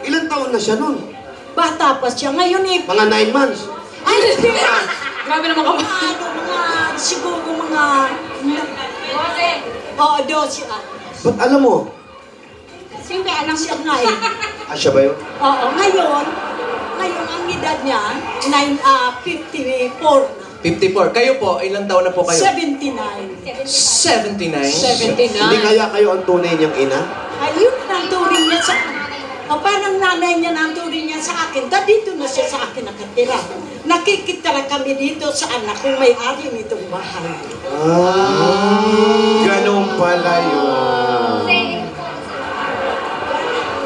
Ilan taon na siya nun? Bata pa siya. Ngayon eh. Mga 9 months. Ay, hindi. Grabe naman ka. Siguro mga... Oo, 12 ah. Ba't alam mo? Siyempre, alam siya nga eh. Siya ba yun? Oo, ngayon ang edad niya, 54 na. 54. Kayo po, ilang taon na po kayo? 79. 79? 79. Hindi kaya kayo ang tunay niyang ina? Ayun ang turing niya sa... O parang nanay niya na ang turing niya sa akin. Dito na siya sa akin nakatira. Nakikitara kami dito sa anak kung may-ari nitong bahay. Ganun pala yun.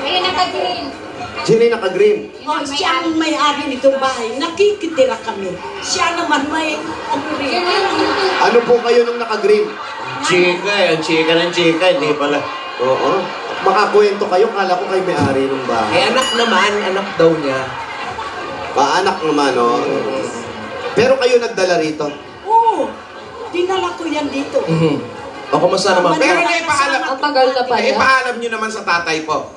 Ayun, naka-green. Sino yung naka-green? O, siya ang may-ari nitong bahay. Nakikitira kami. Siya naman may... Ano po kayo nung naka-green? Chika eh. Ang chika ng chika. Hindi pala. Oo. Makakwento kayo, kala ko kayo may-ari ng bahay. Anak naman, anak daw niya. Anak naman, no? Pero kayo nagdala rito? Oo. Dinala ko yan dito. O, kumusta naman? Pero naipaalam, Ang tagal na pala. naipaalam nyo naman sa tatay po.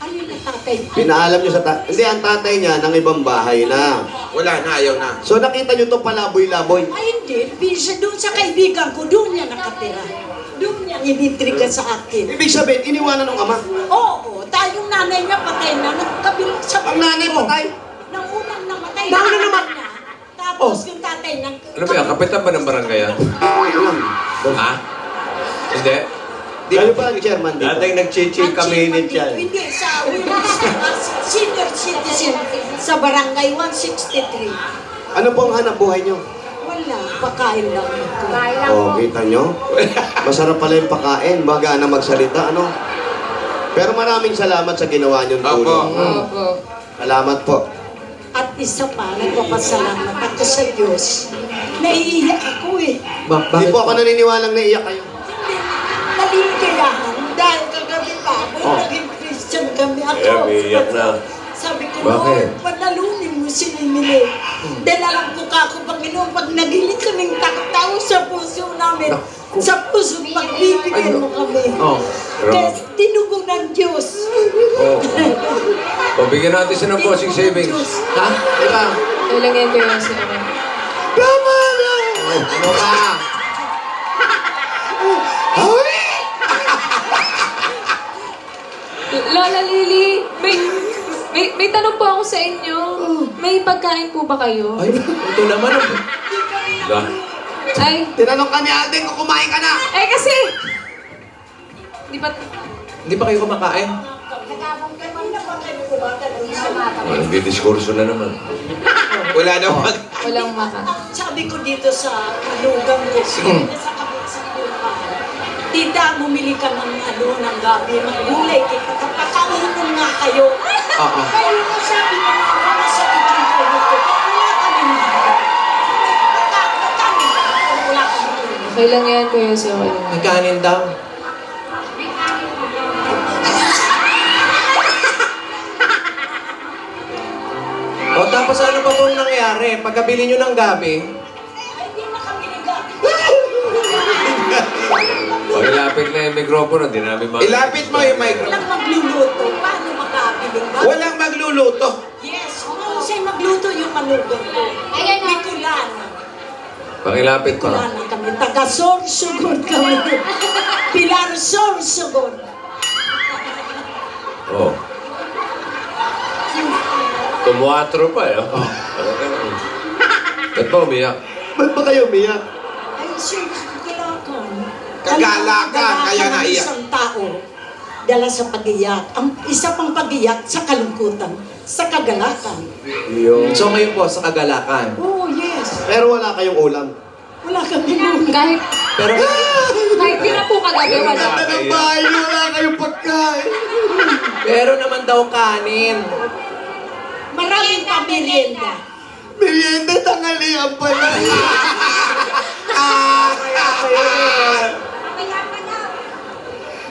Ayun ang tatay. Pinaalam nyo sa Hindi, ang tatay niya ng ibang bahay na. Wala na, ayaw na. So nakita nyo to palaboy-laboy. Ay, hindi. Bisa doon sa kaibigan ko, doon niya nakatira. Doon niya initriga sa akin. Ibig sabihin, iniwanan ng ama. Oo, tayong nanay niya patay na. Nagkabilang sa... Ang nanay patay? Nang unang namatay. Nauna naman? niya. Tapos yung tatay ng... Ano ba yan? Kapitan ba ng barangay yan? Ha? Hindi? Kayo ba ang chairman dito? Dating nag-chichik kami Ang init yan. Hindi, sa senior citizen sa barangay 163. Ano po ang hanap buhay nyo? Wala, pakain lang ako. Oh, kita nyo? Masarap pala yung pakain, baga na magsalita, ano? Pero maraming salamat sa ginawa nyo tulong. Opo. Salamat po. At isa pa, nagpapasalamat ako sa Diyos. Naiiyak ako eh. Hindi po ako naniniwalang naiyak kayo. Naliligayahan dahil kagabi pa ako, naging Christian kami ako. Iyak na. Sabi ko, Bakit? Lord, panalunin mo si Emily. Dahil alam ko ka ako, Panginoon, pag nagiling kaming takot sa puso namin, sa puso, pagbibigyan mo kami. Kaya tinugon ng Diyos. Pabigyan natin siya ng bossing savings. Ha? Diba? Ilang yan kayo sa... Tama na! Ano ka? Lola Lily, may tanong po ako sa inyo. May pagkain po ba kayo? Ay, ito naman. Ay, Tinanong ka ni ate kung kumain ka na. eh kasi... Di ba... Hindi pa kayo kumakain? Nagdidiskurso na naman. Wala naman. Walang maka. Sabi ko dito sa malugang ko, sa kabit sa bahay, tita, bumili ka ng ng gabi, maggulay kita, kapakaunan nga kayo. Kaya nga sabi ko, wala sa kitchen ko dito, wala kami na. Wala kami. Okay lang yan, kuya. So, okay lang. May kanin daw. O, tapos ano pa pong nangyari? Pagkabili nyo ng gabi, Ay, di na kami nag-gabi. Pag ilapit na yung mikropono, di namin Ilapit mo yung microphone. Walang magluluto. Paano makabiling ba? Walang magluluto. Yes, kung sa'yo magluto yung manugang ko. Ayan na. Bikulan. Pag ilapit pa. Bikulan na kami. Taga-Sorsogon kami. Pilar Sorsogon. Oh. Tumuatro pa eh. Ba't ba umiyak? Ba't ba kayo umiyak? Ay, siyempre, kagalakan. Kagalakan, kaya ng naiyak. isang tao dala sa pag-iyak. Ang isa pang pag-iyak sa kalungkutan, sa kagalakan. so ngayon po sa kagalakan. Oh, yes. Pero wala kayong ulam. Wala kami nun. Kahit... Pero Kahit di na po kagabi, wala. Ganda ng bahay nyo, wala kayong pagkain. pero naman daw kanin. Maraming pamirienda. Merienda, tanghalian pala.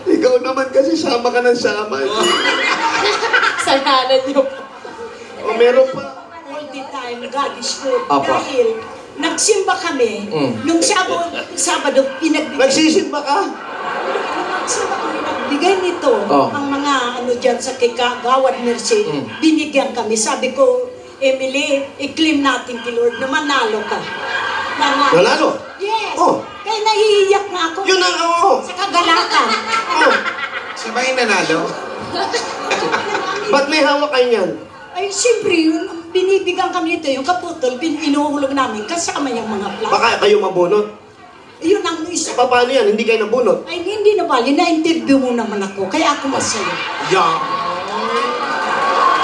Ikaw naman kasi sama ka ng sama. Sananan niyo. O meron pa. All the time, God is good. Apa. Dahil nagsimba kami, nung Sabado, pinagbigay. Nagsisimba ka? Nagsimba kami, nagbigay nito Oh. ang mga dyan sa Kagawad Mercy, binigyan kami. Sabi ko, Emily, i-claim natin kay Lord na manalo ka. Nanalo? Yes. Oh. Kaya naiiyak na ako. Yun ang, oo. Sa kagalakan. Oh. Siya ba yung nanalo? Ba't may hawak kayo niyan? Ay, siyempre, yun, binibigyan kami ito, yung kaputol, inuhulog namin kasama yung mga plastic. Baka kayo mabunot. Yun ang isa. Paano yan? Hindi kayo nabunot? Ay, hindi na bali. Na-interview mo naman ako. Kaya ako masaya. Yeah.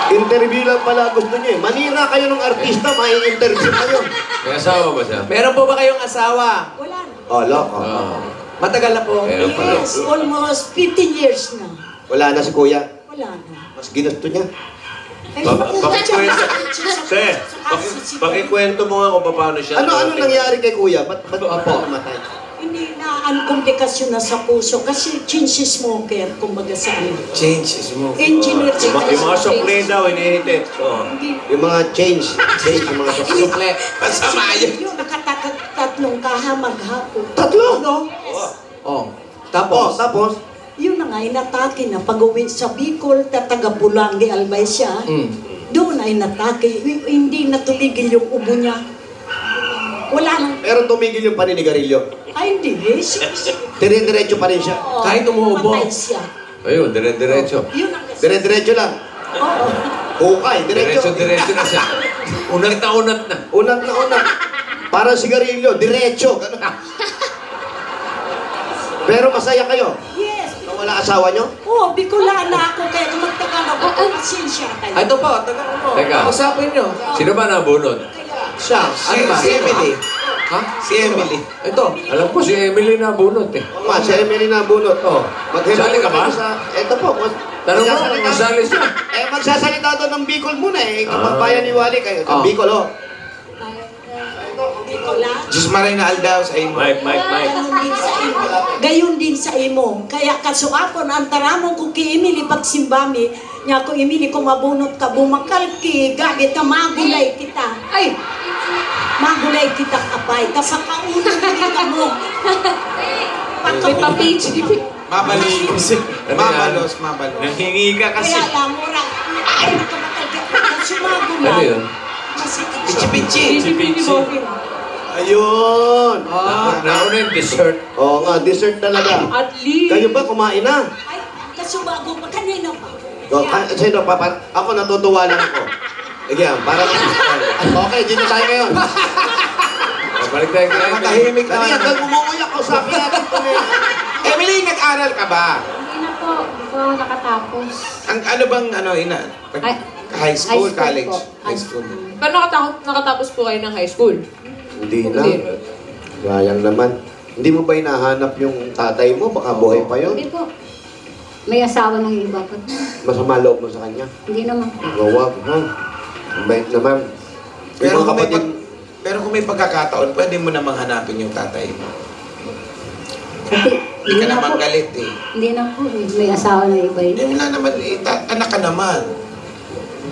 Interview lang pala gusto niyo eh. Manira kayo ng artista, may interview kayo. May asawa ba siya? Meron po ba kayong asawa? Wala na. Ala, Matagal na po. Meron pala. Yes, almost 15 years na. Wala na si kuya. Wala na. Mas ginusto niya. Ay, Pakikwento. Sir, pakikwento mo nga kung paano siya. Ano nangyari kay kuya? Ba't namatay? Hindi na ang komplikasyon na sa puso kasi change smoker, kumbaga sa ano. Change is mo. Engineer siya. Yung mga sukle daw, inihitit. Oh. Yung mga change, yung mga Sukle. Masama yun. Yung nakatatlong kaha maghapon. Tatlo? No? Oh. Tapos? Yun na nga, inatake na pag-uwi sa Bicol, tataga Pulangi, Albay siya. Doon ay natake. Hindi natuligil yung ubo niya. Wala nang... Pero tumigil yung paninigarilyo. Ay, hindi. Dire-diretso pa rin siya. Oo, Kahit umuubo. namatay siya. Ayun, dire-diretso. Yun ang kasi. Dire-diretso lang. Oo. Hukay, diretso. Diretso na siya. Unat na unat na. Unat na unat. Parang sigarilyo, diretso. Ganun. Pero masaya kayo. Yes. Nung wala asawa nyo? Oo, Bicolana ako, kaya kung magtagalog ako, pasensya kayo. Ito po, taga mo. Teka. Usapin nyo. Sino ba nabunot? Siya. Ano ba? Si Emily. Ha? Si Emily. Ito. Alam ko si Emily nabunot eh. Oo nga, si Emily na bunot. Oh. Sali ka ba? Ito po. Tanong mo, magsasalita- masali siya. magsasalita doon ng Bicol muna eh. Kapagbayan ni Wally kayo. Sa Oh. Bicol, oh. Bicolana. Diyos Marina Aldao sa imo. Mike. Gayon din sa imo. Kaya kasuapon, ang taramon ko kay Emily pagsimbami, niya ko, Emily, kung mabunot ka, bumakal ki, gagit ka, magulay kita. Ay! Magulay kita kapay. Tapos kaunan ka mo. May pa-page. Mabalos. Mabalos. Nanghingi ka kasi. Kaya alam mo, ay, nakamakal ka. Kasi magulay. Ano yun? Pichi-pichi. Ayun. Nauna yung dessert. Oo nga, dessert talaga. At least. Kayo ba kumain na? Ay, kasubago pa. Kanina pa. Sino, papa? Ako natutuwa lang ako. Sige, para okay, dito tayo ngayon. Balik tayo kay Emily. Matahimik Dali, naman. hanggang umuuyak ko sa akin natin ito na. Emily, nag-aral ka ba? Hindi na po. Hindi po ako nakatapos. Ang ano bang high school, High school college? po. High school. Paano nakatapos po kayo ng high school? Hindi na. Sayang naman. Hindi mo ba hinahanap yung tatay mo? Baka buhay pa yun. Hindi po. May asawa ng iba po. Masama loob mo sa kanya. Hindi naman po. Gawag, ha? Ang bait naman. Pero Yung kung, mga kapatid, kung may pagkakataon, pwede mo namang hanapin yung tatay mo. Kasi Hindi ka naman galit eh. Hindi na po. May asawa ng iba Hindi yun. wala naman, anak ka naman.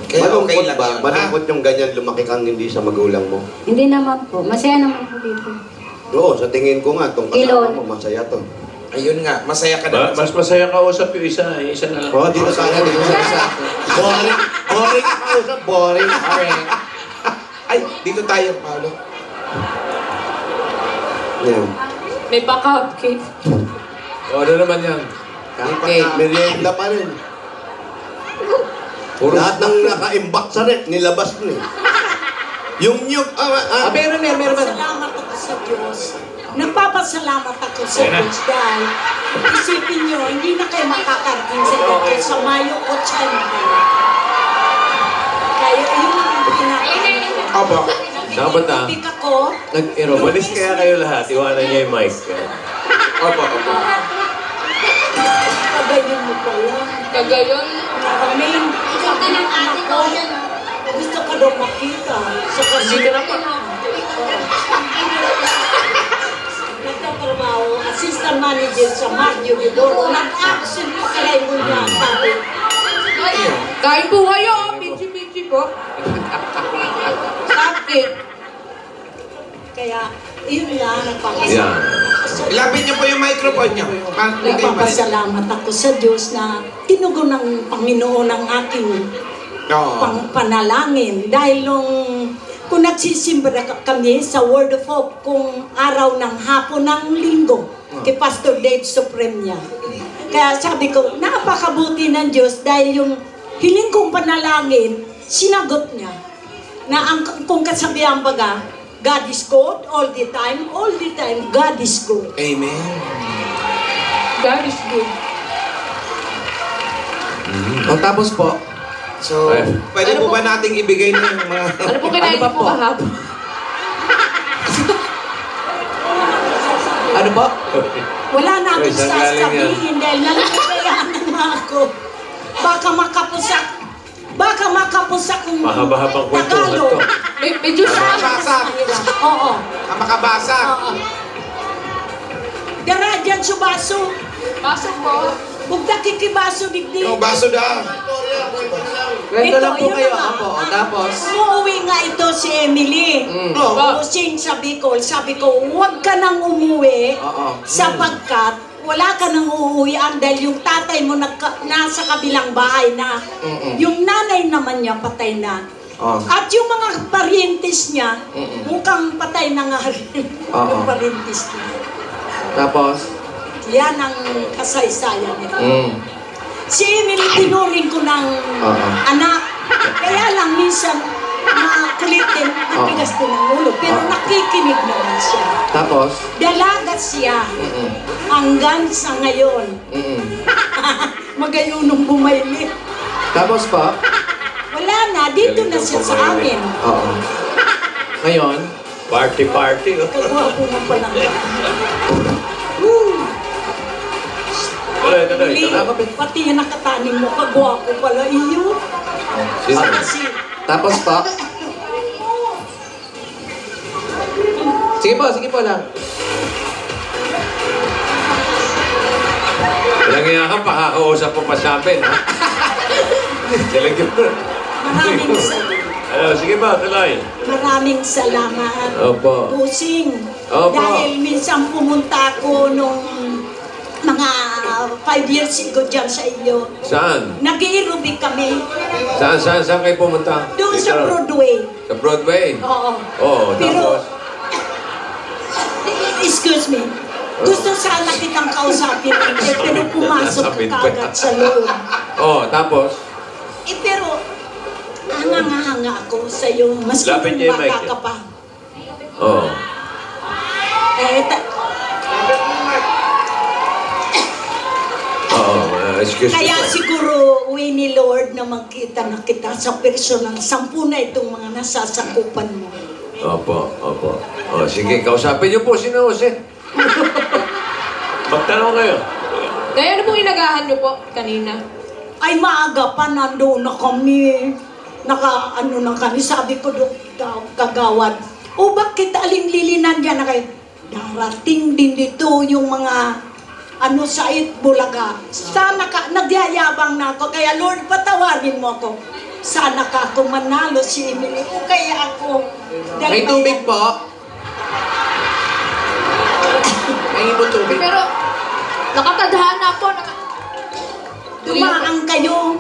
Kaya okay malungkot lang ba? yun, ha? Malungkot yung ganyan lumaki kang hindi sa magulang mo. Hindi naman po. Masaya naman po dito. Oo, sa tingin ko nga, itong kasama mo, masaya to. Ayun nga, masaya ka naman. Mas masaya ka usap yung isa. Yung isa na lang. Oo, dito sana, dito sa isa. Boring. Boring ang kausap, boring. Ay, dito tayo, Paolo. Yan. May pa-cupcake. O, ano naman yan? Okay, merienda pa rin. Lahat ng naka-imbak sa rep, nilabas mo eh. Yung nyug, Meron. Salamat ako sa Diyos. Nagpapasalamat ako sa Diyos dahil isipin nyo, hindi na kayo makakarating sa Diyos sa Mayo 80. Kaya yun ang pinaka- Aba. Dapat ah. Ibig ako, Nag-aerobic. Umalis kaya kayo lahat. Iwanan niya yung mic. Aba. pagayon mo pala. Kagayon. Kami, sabi ng anak ko, gusto ka daw makita. Sa kasi Hindi ka na pa. nagtatrabaho, assistant manager sa Mario Vidoro. Nag-absent pa kaya mo niya. Sabi, Kain po kayo. Pichi-pichi po. Cupcake. kaya, yun nga, Yan. nagpapasalamat ako sa Lapit niyo po yung microphone niyo. Nagpapasalamat ako sa Diyos na tinugon ng Panginoon ang aking panalangin. Dahil kung nagsisimbra kami sa Word of Hope kung araw ng hapon ng linggo kay Pastor Dave Supremia. Kaya sabi ko, napakabuti ng Diyos dahil yung hiling kong panalangin, sinagot niya. Na kung kasabihan baga, God is good all the time, God is good. Amen. God is good. O tapos po, So, pwede po ba nating ibigay na yung mga... Ano po kinain Ano ba niyo po po? kahapon? ano po? Wala na akong Uy, saan galing sasabihin dahil nalalayan naman ako. Baka makapusak kung Mahaba-habang kwentuhan Tagalog. to. May juice na. Makabasa. Oo. Makabasa. Oo. Dara dyan sa baso. Pasok po. Huwag nakikibaso digdi. Yung baso daw. Kwento lang po yun kayo. na nga. Opo, tapos. Umuwi nga ito si Emily. Kusing sabi ko, huwag ka nang umuwi Oo. sapagkat wala ka nang uuwian dahil yung tatay mo nasa kabilang bahay na. Yung nanay naman niya patay na. Oh. At yung mga parientes niya, mukhang patay na nga rin. Yung parientes niya. Tapos. Yan ang kasaysayan nito. Si Emily tinuring ko ng anak. Kaya lang minsan makulit din, natigas din ang ulo. Pero nakikinig naman siya. Tapos. Dalaga siya. Hanggang sa ngayon. Magayunong bumayli. Tapos po. Wala na, dito na siya sa amin. Oo. Ngayon. Party. Oh. Kagwapo na pala. Tuloy. Pati yung nakataning mo, kagwapo pala iyo. Kasi, Tapos po. Sige po lang. Walang nga ka, pakakausap po pa sa amin, ha? Silagyan mo. maraming salamat. Sige ba, tuloy. Maraming salamat. Opo. Pusing. Opo. Dahil minsan pumunta ako nung mga 5 years ago dyan sa iyo. Saan? Nag-aerobic kami. Saan kayo pumunta? Doon Dito. sa Broadway. Sa Broadway? Oo. Oo, Pero, tapos? excuse me. Gusto sana kitang kausapin pero pumasok ka agad sa loob. Tapos? Pero, hanga-hanga ako sa iyo. Mas Lapit kung niyo yung bata mic. ka pa. Oo. Excuse me. Kaya siguro, way ni Lord na magkita na kita sa personal. 10 na itong mga nasasakupan mo. Opo. Sige, kausapin niyo po si Jose. Magtanong kayo. Kaya ano pong inagahan niyo po kanina? Ay, maaga pa, nandoon na kami. Ano na kami, sabi ko doon, kagawad. O bakit aling lilinan dyan na kayo? Darating din dito yung mga sa Bulaga. Sana ka, nagyayabang na ako. Kaya Lord, patawarin mo ako. Sana ka ako manalo si Emily. O kaya ako. May tubig po. May ibo tubig. Pero, nakatadhana po. Tumaang kayo.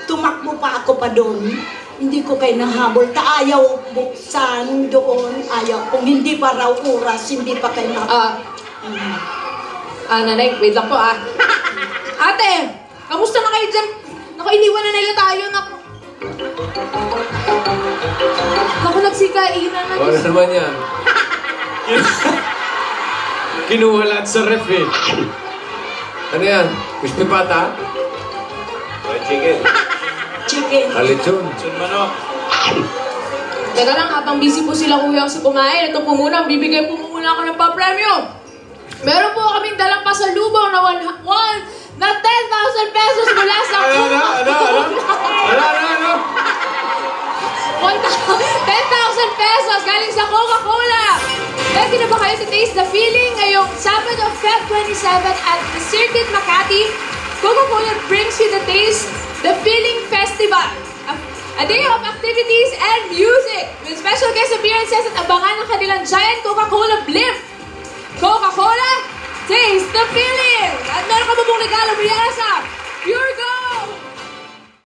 Tumakbo pa ako pa doon. Hindi ko kayo nahabol. Ayaw buksan doon. Ayaw. Kung hindi pa raw oras, hindi pa kayo Nanay, wait lang po Ate, kamusta na kayo dyan? Iniwan na nila tayo. Naku, nagsikainan na. Ano naman yan? Kinuha lahat sa ref eh. Ano yan? Crispy pata? Chicken. Kalitsun. Manok. Teka lang, habang busy po sila kuya sa kumain, ito po muna, bibigay po muna ako ng pa-premyo. Meron po kaming dalang pasalubong na 10,000 pesos mula sa... Ano? 10,000 pesos galing sa Coca-Cola. Ready na ba kayo to taste the feeling ngayong Sabado, Feb 27 at the Circuit Makati? Coca-Cola brings you the taste, the feeling festival. A day of activities and music with special guest appearances at abangan ng kanilang giant Coca-Cola blimp. Coca-Cola, Taste the Feeling! At meron ka ba mong regalo mula sa Pure Gold!